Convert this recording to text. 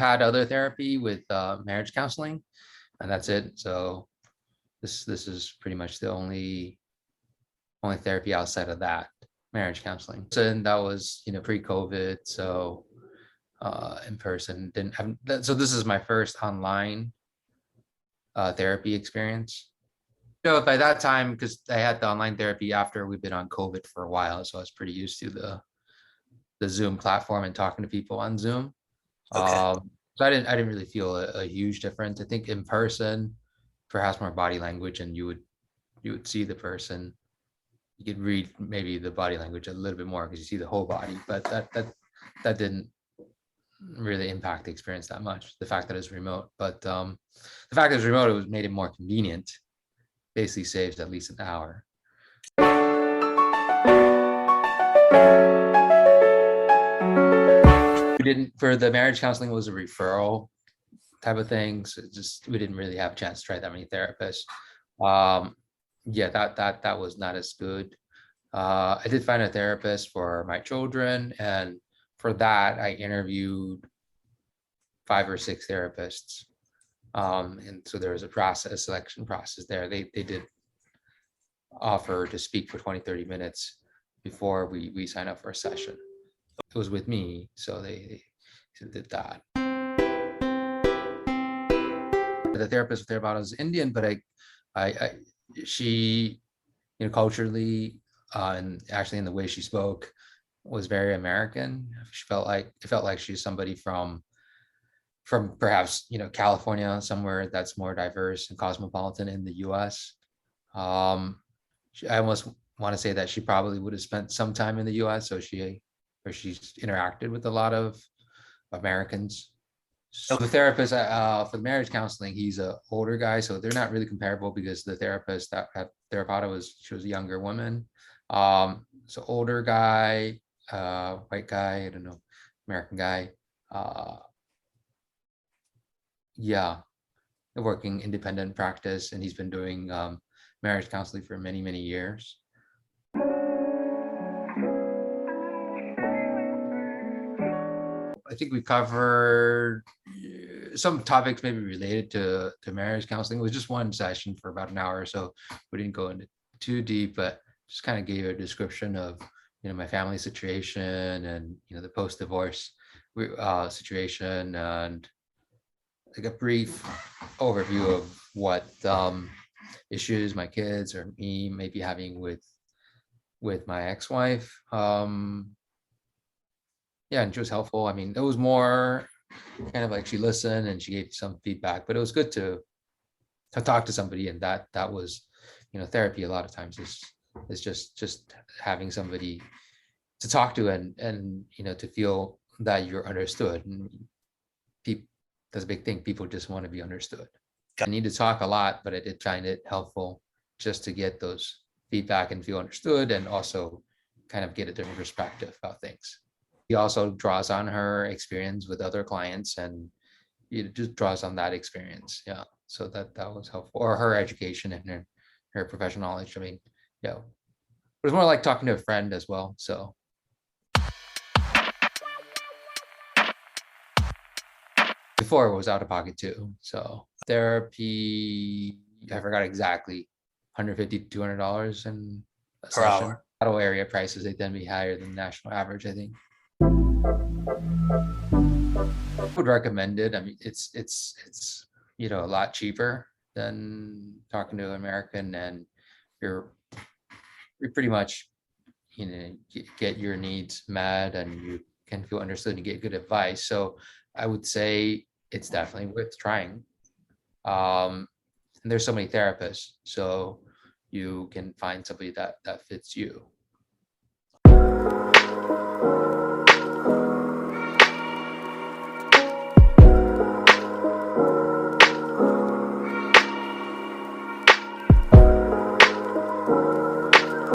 had other therapy with marriage counseling, and that's it. So this is pretty much the only therapy outside of that, marriage counseling. So and that was, pre-COVID. So in person didn't have so this is my first online therapy experience. By that time, because I had the online therapy after we've been on COVID for a while, so I was pretty used to the Zoom platform and talking to people on Zoom. Okay. So I didn't really feel a huge difference. I think in person, perhaps more body language, and you would see the person. You could read maybe the body language a little bit more because you see the whole body, but that didn't really impact the experience that much. The fact that it's remote, but the fact that it's remote, it was made it more convenient. Basically saves at least an hour. We didn't, for the marriage counseling, it was a referral type of thing. So just we didn't really have a chance to try that many therapists. Yeah, that was not as good. I did find a therapist for my children, and for that I interviewed 5 or 6 therapists. And so there was a selection process there. They did offer to speak for 20-30 minutes before we sign up for a session. It was with me, so they did that. The therapist with Therapada is Indian, but she, culturally, and actually in the way she spoke, was very American. It felt like she's somebody from perhaps, California, somewhere that's more diverse and cosmopolitan in the US. I almost want to say that she probably would have spent some time in the US, so she's interacted with a lot of Americans. So the therapist for the marriage counseling, he's an older guy, so they're not really comparable because the therapist that had Therapada she was a younger woman. So older guy, white guy, I don't know, American guy. Yeah, working independent practice, and he's been doing marriage counseling for many, many years. I think we covered some topics maybe related to marriage counseling. It was just one session for about an hour, so we didn't go into too deep, but just kind of gave a description of my family situation and the post-divorce situation, and like a brief overview of what issues my kids or me may be having with my ex-wife. Yeah, and she was helpful. I mean, it was more kind of like she listened and she gave some feedback, but it was good to talk to somebody, and that was, therapy a lot of times is just having somebody to talk to, and to feel that you're understood. And that's a big thing. People just want to be understood. I need to talk a lot, but I did find it helpful just to get those feedback and feel understood, and also kind of get a different perspective about things. He also draws on her experience with other clients, and it just draws on that experience. Yeah. So that was helpful, or her education and her professional knowledge. I mean, yeah, it was more like talking to a friend as well. So before it was out of pocket too. So therapy, I forgot exactly, $150 to $200 in a Per session. hour. Auto area prices, they tend to be higher than national average, I think. I would recommend it. I mean, it's a lot cheaper than talking to an American, and you're pretty much get your needs met, and you can feel understood and get good advice. So I would say it's definitely worth trying. And there's so many therapists, so you can find somebody that fits you.